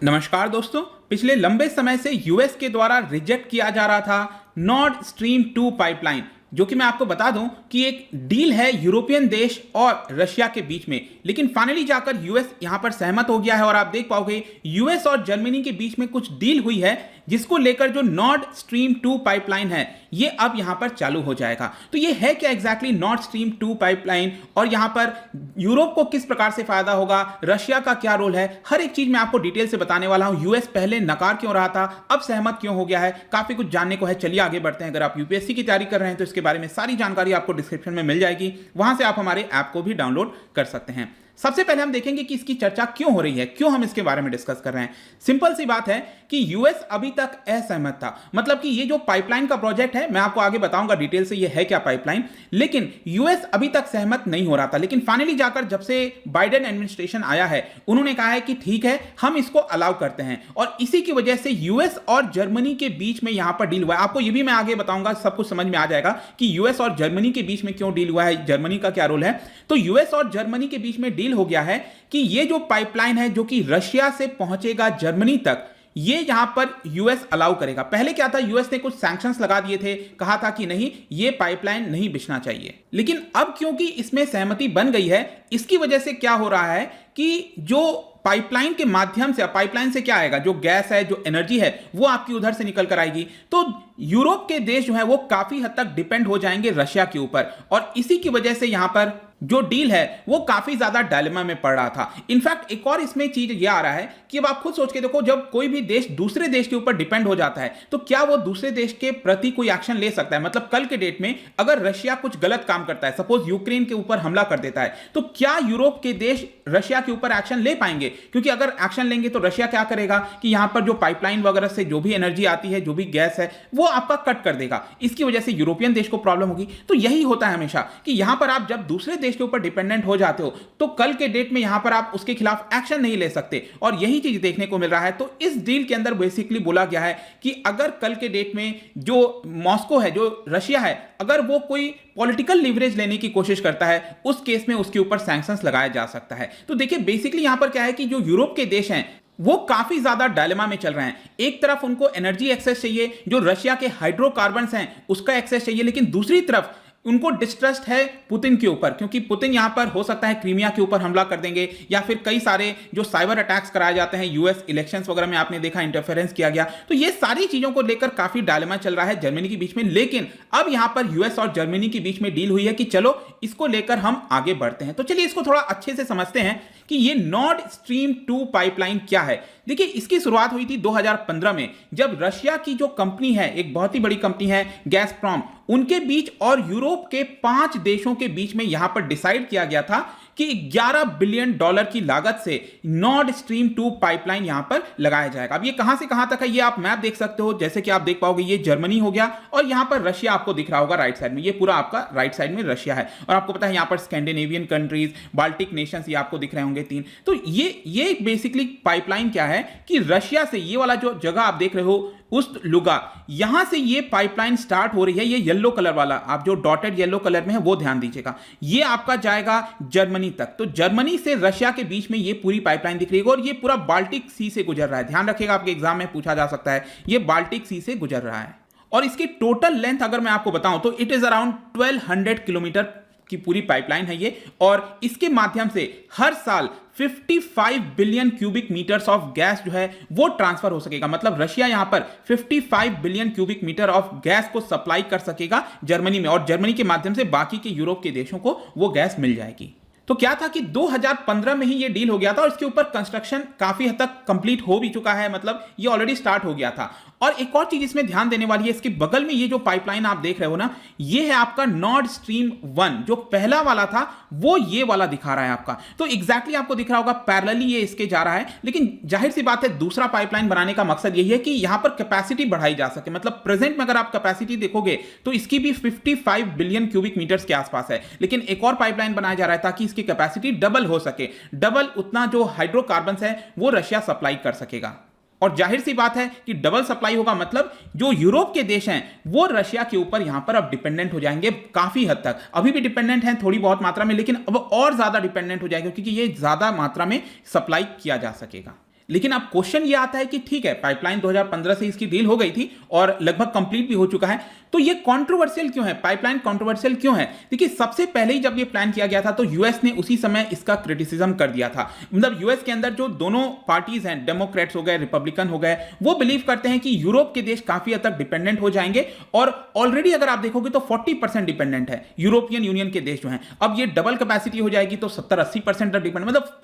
नमस्कार दोस्तों। पिछले लंबे समय से यूएस के द्वारा रिजेक्ट किया जा रहा था नॉर्ड स्ट्रीम 2 पाइपलाइन, जो कि मैं आपको बता दूं कि एक डील है यूरोपियन देश और रशिया के बीच में, लेकिन फाइनली जाकर यूएस यहां पर सहमत हो गया है। और आप देख पाओगे यूएस और जर्मनी के बीच में कुछ डील हुई है, जिसको लेकर जो नॉर्ड स्ट्रीम 2 पाइपलाइन है ये अब यहां पर चालू हो जाएगा। तो ये है क्या एग्जैक्टली नॉर्ड स्ट्रीम 2 पाइपलाइन, और यहां पर यूरोप को किस प्रकार से फायदा होगा, रशिया का क्या रोल है, हर एक चीज मैं आपको डिटेल से बताने वाला हूं। यूएस पहले नकार क्यों रहा था, अब सहमत क्यों हो गया है, काफी कुछ जानने को है। चलिए आगे बढ़ते हैं। अगर आप यूपीएससी की तैयारी कर रहे हैं तो इसके बारे में सारी जानकारी आपको डिस्क्रिप्शन में मिल जाएगी, वहां से आप हमारे ऐप को भी डाउनलोड कर सकते हैं। सबसे पहले हम देखेंगे कि इसकी चर्चा क्यों हो रही है, क्यों हम इसके बारे में डिस्कस कर रहे हैं। सिंपल सी बात है कि यूएस अभी तक असहमत था, मतलब कि ये जो पाइपलाइन का प्रोजेक्ट है, मैं आपको आगे बताऊंगा डिटेल से ये है क्या पाइपलाइन, लेकिन यूएस अभी तक सहमत नहीं हो रहा था। लेकिन फाइनली जाकर जब से बाइडेन एडमिनिस्ट्रेशन आया है, उन्होंने कहा है कि ठीक है, हम इसको अलाउ करते हैं, और इसी की वजह से यूएस और जर्मनी के बीच में यहां पर डील हुआ है। आपको ये भी मैं आगे बताऊंगा, सब कुछ समझ में आ जाएगा कि यूएस और जर्मनी के बीच में क्यों डील हुआ है, जर्मनी का क्या रोल है। तो यूएस और जर्मनी के बीच में डील हो गया है कि ये जो पाइपलाइन है जो कि रशिया से पहुंचेगा जर्मनी तक, ये यहां पर यूएस अलाउ करेगा। पहले क्या था, यूएस ने कुछ सैंक्शंस लगा दिए थे, कहा था कि नहीं, ये पाइपलाइन नहीं बिछना चाहिए। लेकिन अब क्योंकि इसमें सहमति बन गई है, इसकी वजह से क्या हो रहा है कि जो पाइपलाइन के माध्यम से, पाइपलाइन से क्या आएगा, जो गैस है, जो एनर्जी है, वो आपकी उधर से निकल कर आएगी। तो यूरोप के देश जो है वो काफी हद तक डिपेंड हो जाएंगे रशिया के ऊपर, और इसी की वजह से यहां पर जो डील है वो काफी ज्यादा डायलेमा में पड़ रहा था। इनफैक्ट एक और इसमें चीज ये आ रहा है कि अब आप खुद सोच के देखो, जब कोई भी देश दूसरे देश के ऊपर डिपेंड हो जाता है तो क्या वो दूसरे देश के प्रति कोई एक्शन ले सकता है। मतलब कल के डेट में अगर रशिया कुछ गलत काम करता है, सपोज यूक्रेन के ऊपर हमला कर देता है, तो क्या यूरोप के देश रशिया के ऊपर एक्शन ले पाएंगे? क्योंकि अगर एक्शन लेंगे तो रशिया क्या करेगा कि यहां पर जो पाइपलाइन वगैरह से जो भी एनर्जी आती है, जो भी गैस है, वो आपका कट कर देगा। इसकी वजह से यूरोपियन देश को प्रॉब्लम होगी। तो यही होता है हमेशा कि यहां पर आप जब दूसरे देश के ऊपर डिपेंडेंट हो जाते हो तो कल के डेट में यहां पर आप उसके खिलाफ एक्शन नहीं ले सकते, और यही चीज देखने को मिल रहा है। तो इस डील के अंदर बेसिकली बोला गया है कि अगर कल के डेट में जो मॉस्को है, जो रशिया है, अगर वो कोई पॉलिटिकल लीवरेज लेने की कोशिश करता है, उस केस में उसके ऊपर सैंक्शंस लगाया जा सकता है। तो देखिए बेसिकली यहां पर क्या है कि जो यूरोप के देश हैं वो काफी ज्यादा डायलेमा में चल रहे हैं। एक तरफ उनको एनर्जी एक्सेस चाहिए, जो रशिया के हाइड्रोकार्बन्स हैं उसका एक्सेस चाहिए, लेकिन दूसरी तरफ उनको डिस्ट्रस्ट है पुतिन के ऊपर, क्योंकि पुतिन यहां पर हो सकता है क्रीमिया के ऊपर हमला कर देंगे, या फिर कई सारे जो साइबर अटैक्स कराए जाते हैं यूएस इलेक्शंस वगैरह में, आपने देखा इंटरफेरेंस किया गया। तो ये सारी चीजों को लेकर काफी डायलेमा चल रहा है जर्मनी के बीच में। लेकिन अब यहां पर यूएस और जर्मनी के बीच में डील हुई है कि चलो इसको लेकर हम आगे बढ़ते हैं। तो चलिए इसको थोड़ा अच्छे से समझते हैं कि ये नॉर्ड स्ट्रीम 2 पाइपलाइन क्या है। देखिए इसकी शुरुआत हुई थी 2015 में, जब रशिया की जो कंपनी है, एक बहुत ही बड़ी कंपनी है गैसप्रॉम, उनके बीच और यूरोप के 5 देशों के बीच में यहां पर डिसाइड किया गया था कि $11 बिलियन की लागत से नॉर्ड स्ट्रीम 2 पाइपलाइन यहां पर लगाया जाएगा। अब ये कहां से कहां तक है, ये आप मैप देख सकते हो। जैसे कि आप देख पाओगे ये जर्मनी हो गया, और यहां पर रशिया आपको दिख रहा होगा राइट साइड में, ये पूरा आपका राइट साइड में रशिया है। और आपको पता है यहां पर स्कैंडिनेवियन कंट्रीज, बाल्टिक नेशंस, ये आपको दिख रहे होंगे 3। तो ये बेसिकली पाइपलाइन क्या है कि रशिया से, ये वाला जो जगह आप देख रहे हो उस लुगा, यहां से ये पाइपलाइन स्टार्ट हो रही है। ये येलो कलर वाला, आप जो डॉटेड येलो कलर में है वो ध्यान दीजिएगा, ये आपका जाएगा जर्मनी तक। तो जर्मनी से रशिया के बीच में ये पूरी पाइपलाइन दिख रही है, और ये पूरा बाल्टिक सी से गुजर रहा है। ध्यान रखिएगा, आपके एग्जाम में पूछा जा सकता है, ये बाल्टिक सी से गुजर रहा है। और इसकी टोटल लेंथ अगर मैं आपको बताऊं तो इट इज अराउंड 1200 किलोमीटर की पूरी पाइपलाइन है ये, और इसके माध्यम से हर साल 55 billion cubic metres of gas जो है वो ट्रांसफर हो सकेगा। मतलब रशिया यहां पर 55 billion cubic metre of gas को सप्लाई कर सकेगा जर्मनी में, और जर्मनी के माध्यम से बाकी के यूरोप के देशों को वो गैस मिल जाएगी। तो क्या था कि 2015 में ही ये डील हो गया था, और इसके ऊपर कंस्ट्रक्शन काफी हद तक कंप्लीट हो भी चुका है, मतलब ये ऑलरेडी स्टार्ट हो गया था। और एक और चीज इसमें ध्यान देने वाली है, इसके बगल में ये जो पाइपलाइन आप देख रहे हो ना, ये है आपका नॉर्ड स्ट्रीम 1, जो पहला वाला था वो ये वाला दिखा रहा है आपका। तो एग्जैक्टली आपको दिख रहा होगा पैरेलली ये इसके जा रहा है। लेकिन जाहिर सी बात है दूसरा पाइपलाइन बनाने का मकसद यही है कि यहां पर कैपेसिटी बढ़ाई जा सके। मतलब प्रेजेंट में अगर आप कैपेसिटी देखोगे तो इसकी भी 55 बिलियन क्यूबिक मीटर्स के आसपास है, लेकिन एक और पाइपलाइन बनाया जा रहा है ताकि इसकी कैपेसिटी डबल हो सके। डबल उतना जो हाइड्रोकार्बन्स है वो रशिया सप्लाई कर सकेगा। और जाहिर सी बात है कि डबल सप्लाई होगा, मतलब जो यूरोप के देश हैं वो रशिया के ऊपर यहां पर अब डिपेंडेंट हो जाएंगे काफी हद तक। अभी भी डिपेंडेंट हैं थोड़ी बहुत मात्रा में, लेकिन अब और ज्यादा डिपेंडेंट हो जाएंगे क्योंकि ये ज्यादा मात्रा में सप्लाई किया जा सकेगा। लेकिन अब क्वेश्चन ये आता है कि ठीक है, पाइपलाइन 2015 से इसकी डील हो गई थी और लगभग कंप्लीट भी हो चुका है, तो ये कंट्रोवर्शियल क्यों है, पाइपलाइन कंट्रोवर्शियल क्यों है? देखिए, सबसे पहले ही जब ये प्लान किया गया था तो यूएस ने उसी समय इसका क्रिटिसिज्म कर दिया था। मतलब यूएस के अंदर जो दोनों पार्टीज हैं, डेमोक्रेट्स हो गए, रिपब्लिकन हो गए, वो बिलीव करते हैं कि यूरोप के देश काफी हद तक डिपेंडेंट हो जाएंगे, और ऑलरेडी अगर आप देखोगे तो 40% डिपेंडेंट है यूरोपियन यूनियन के देश जो हैं। अब ये डबल कैपेसिटी हो जाएगी तो 70-80% तक डिपेंड, मतलब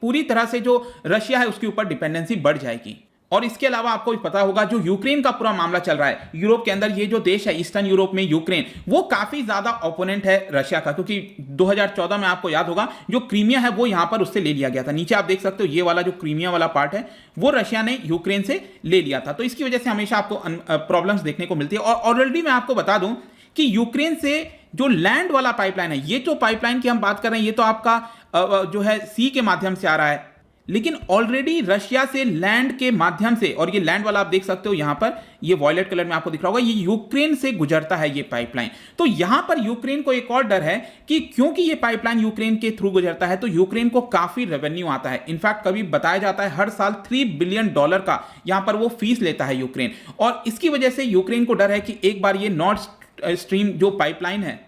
पूरी तरह से जो रशिया है उसके ऊपर डिपेंडेंसी बढ़ जाएगी। और इसके अलावा आपको पता होगा जो यूक्रेन का पूरा मामला चल रहा है यूरोप के अंदर, ये जो देश है ईस्टर्न यूरोप में यूक्रेन, वो काफी ज्यादा ओपोनेंट है रशिया का, क्योंकि 2014 में आपको याद होगा जो क्रीमिया है वो यहां पर उससे ले लिया गया था। नीचे आप देख सकते हो ये वाला जो क्रीमिया वाला पार्ट है वो रशिया ने यूक्रेन से ले लिया था। तो इसकी वजह से हमेशा आपको प्रॉब्लम्स देखने को मिलती है। और ऑलरेडी मैं आपको बता दूं कि यूक्रेन से जो लैंड वाला पाइपलाइन है, ये जो पाइपलाइन की हम बात कर रहे हैं, ये तो आपका जो है सी के माध्यम से आ रहा है, लेकिन ऑलरेडी रशिया से लैंड के माध्यम से, और ये लैंड वाला आप देख सकते हो यहां पर, ये वॉयलेट कलर में आपको दिख रहा होगा, ये यूक्रेन से गुजरता है ये पाइपलाइन। तो यहां पर यूक्रेन को एक और डर है कि क्योंकि ये पाइपलाइन यूक्रेन के थ्रू गुजरता है तो यूक्रेन को काफी रेवेन्यू आता है। इनफैक्ट कभी बताया जाता है हर साल $3 बिलियन का यहां पर वो फीस लेता है यूक्रेन, और इसकी वजह से यूक्रेन को डर है कि एक बार ये नॉर्थ स्ट्रीम जो पाइपलाइन है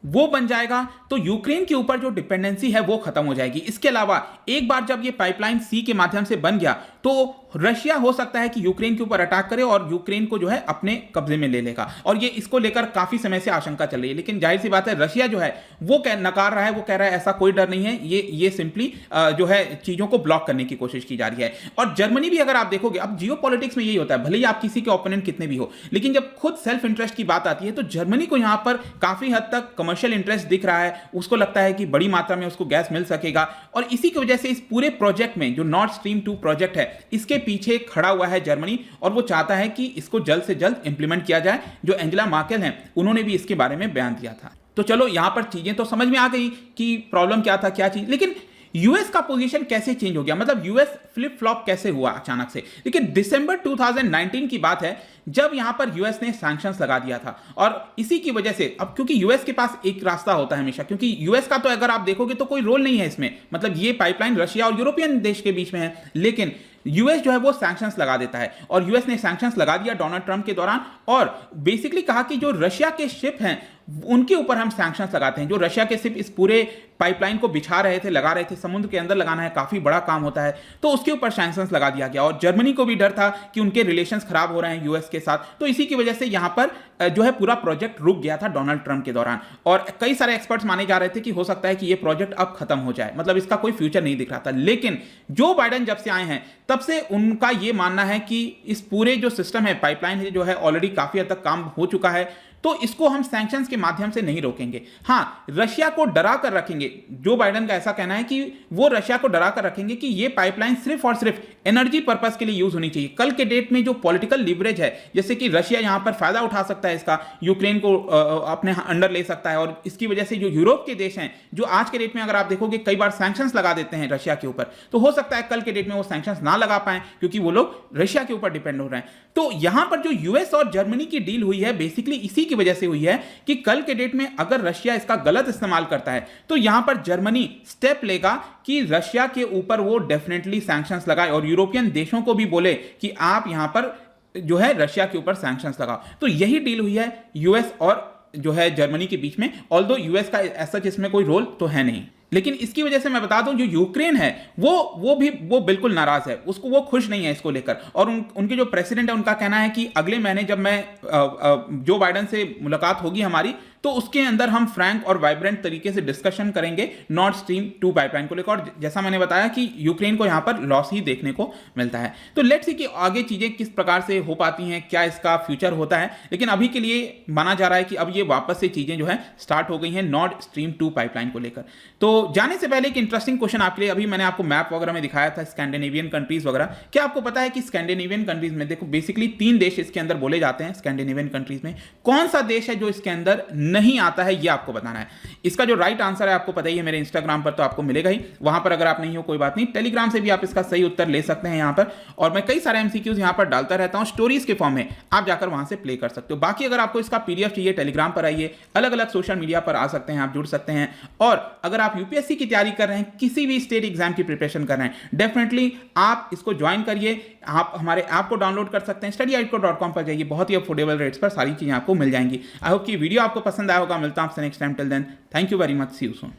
वो बन जाएगा तो यूक्रेन के ऊपर जो डिपेंडेंसी है वो खत्म हो जाएगी। इसके अलावा एक बार जब ये पाइपलाइन सी के माध्यम से बन गया तो रशिया हो सकता है कि यूक्रेन के ऊपर अटैक करे और यूक्रेन को जो है अपने कब्जे में ले लेगा, और ये इसको लेकर काफी समय से आशंका चल रही है। लेकिन जाहिर सी बात है रशिया जो है वो नकार रहा है, वो कह रहा है ऐसा कोई डर नहीं है, ये सिंपली जो है चीजों को ब्लॉक करने की कोशिश की जा रही है। और जर्मनी भी अगर आप देखोगे, अब जियोपॉलिटिक्स में यही होता है, भले ही आप किसी के ओपोनेंट कितने भी हो, लेकिन जब खुद सेल्फ इंटरेस्ट की बात आती है तो जर्मनी को यहां पर काफी हद तक कमर्शियल इंटरेस्ट दिख रहा है। उसको लगता है कि बड़ी मात्रा में उसको गैस मिल सकेगा, और इसी की वजह से इस पूरे प्रोजेक्ट में जो नॉर्थ स्ट्रीम 2 प्रोजेक्ट है इसके पीछे खड़ा हुआ है जर्मनी, और वो चाहता है कि इसको जल्द से जल्द इंप्लीमेंट किया जाए। जो एंजेला मार्केल हैं उन्होंने भी इसके बारे में बयान दिया था। तो चलो यहां पर चीजें तो समझ में आ गई कि प्रॉब्लम क्या था, क्या चीज, लेकिन यूएस का पोजीशन कैसे चेंज हो गया, मतलब यूएस फ्लिप फ्लॉप कैसे हुआ अचानक से। देखिए दिसंबर 2019 की बात है जब यहां पर यूएस ने सैंक्शंस लगा दिया था, और इसी की वजह से अब क्योंकि यूएस के पास एक रास्ता होता है हमेशा, क्योंकि यूएस का तो अगर आप देखोगे तो कोई रोल नहीं है इसमें, मतलब ये पाइपलाइन रशिया और यूरोपियन देश के बीच में है, लेकिन यूएस जो है वो सैंक्शंस लगा देता है। और यूएस ने सैंक्शंस लगा दिया डोनाल्ड ट्रंप के दौरान, और बेसिकली कहा कि जो रशिया के शिप हैं उनके ऊपर हम सैंक्शंस लगाते हैं। जो रशिया के शिप इस पूरे पाइपलाइन को बिछा रहे थे, लगा रहे थे, समुद्र के अंदर लगाना है, काफी बड़ा काम होता है, तो उसके ऊपर सैंक्शंस लगा दिया गया। और जर्मनी को भी डर था कि उनके रिलेशंस खराब हो रहे हैं यूएस के साथ, तो इसी की वजह से यहां पर जो है पूरा प्रोजेक्ट रुक गया था डोनाल्ड ट्रंप के दौरान। और कई सारे एक्सपर्ट्स माने जा रहे थे कि हो सकता है कि यह प्रोजेक्ट अब खत्म हो जाए, मतलब इसका कोई फ्यूचर नहीं दिख रहा था। लेकिन जो बाइडेन जब से आए हैं तब से उनका यह मानना है कि इस पूरे जो सिस्टम है, पाइपलाइन है, जो है ऑलरेडी काफी हद तक काम हो चुका है, तो इसको हम सैंक्शंस के माध्यम से नहीं रोकेंगे। हां, रशिया को डरा कर रखेंगे। जो बाइडेन का ऐसा कहना है कि वो रशिया को डरा कर रखेंगे कि ये पाइपलाइन सिर्फ और सिर्फ एनर्जी पर्पस के लिए यूज होनी चाहिए। कल के डेट में जो पॉलिटिकल लिवरेज है, जैसे कि रशिया यहां पर फायदा उठा सकता है इसका, यूक्रेन को अपने अंडर ले सकता है, और इसकी वजह से जो यूरोप के देश हैं जो आज के डेट में अगर आप देखोगे कई बार सैंक्शंस लगा देते हैं रशिया के ऊपर, तो हो सकता है कल के डेट में वो सैंक्शंस ना लगा पाए क्योंकि वो लोग रशिया के ऊपर डिपेंड हो रहे हैं। तो यहां पर जो यूएस और जर्मनी की डील हुई है बेसिकली इसी की वजह से हुई है कि कल के डेट में अगर रशिया इसका गलत इस्तेमाल करता है तो यहां पर जर्मनी स्टेप लेगा कि रशिया के ऊपर वो डेफिनेटली सैंक्शंस लगाए, और यूरोपियन देशों को भी बोले कि आप यहां पर जो है रशिया के ऊपर सैंक्शंस लगाओ। तो यही डील हुई है यूएस और जो है जर्मनी के बीच में, ऑल्दो यूएस का ऐसा इसमें कोई रोल तो है नहीं। लेकिन इसकी वजह से मैं बता दूं जो यूक्रेन है वो बिल्कुल नाराज है, उसको वो खुश नहीं है इसको लेकर। और उनके जो प्रेसिडेंट है उनका कहना है कि अगले महीने जब मैं जो बाइडेन से मुलाकात होगी हमारी, तो उसके अंदर हम फ्रैंक और वाइब्रेंट तरीके से डिस्कशन करेंगे नॉर्थ स्ट्रीम 2 पाइपलाइन को लेकर। और जैसा मैंने बताया कि यूक्रेन को यहां पर लॉस ही देखने को मिलता है। तो लेट्स सी कि आगे चीजें किस प्रकार से हो पाती हैं, क्या इसका फ्यूचर होता है। लेकिन अभी के लिए माना जा रहा है कि अब ये वापस से चीजें जो है स्टार्ट हो गई हैं नॉर्थ स्ट्रीम 2 पाइपलाइन को लेकर। तो जाने से पहले एक इंटरेस्टिंग क्वेश्चन आपके लिए, अभी मैंने आपको मैप वगैरह में दिखाया था स्कैंडिनेवियन कंट्रीज वगैरह। क्या आपको पता है कि स्कैंडिनेवियन कंट्रीज में देखो बेसिकली 3 देश इसके अंदर बोले जाते हैं स्कैंडिनेवियन कंट्रीज में, कौन सा देश है जो इसके अंदर नहीं आता है ये आपको बताना है। इसका जो राइट आंसर है आपको पता ही है, मेरे इंस्टाग्राम पर तो आपको मिलेगा ही, वहां पर अगर आप नहीं हो कोई बात नहीं, टेलीग्राम से भी आप इसका सही उत्तर ले सकते हैं यहां पर। और मैं कई सारे एमसीक्यूज यहां पर डालता रहता हूं स्टोरीज के फॉर्म में, आप जाकर वहां से प्ले कर सकते हो। बाकी अगर आपको इसका पीडीएफ चाहिए टेलीग्राम पर आइए, अलग अलग सोशल मीडिया पर आ सकते हैं, आप जुड़ सकते हैं। और अगर आप यूपीएससी की तैयारी कर रहे हैं, किसी भी स्टेट एग्जाम की प्रिपरेशन कर रहे हैं, डेफिनेटली आप इसको ज्वाइन करिए। आप हमारे ऐप को डाउनलोड कर सकते हैं, studyidco.com पर जाइए, बहुत ही अफोर्डेबल रेट्स पर सारी चीज़ें आपको मिल जाएंगी। आई होप कि वीडियो आपको पसंद आया होगा। मिलता हूं आपसे next time. Till then, thank you very much, see you soon.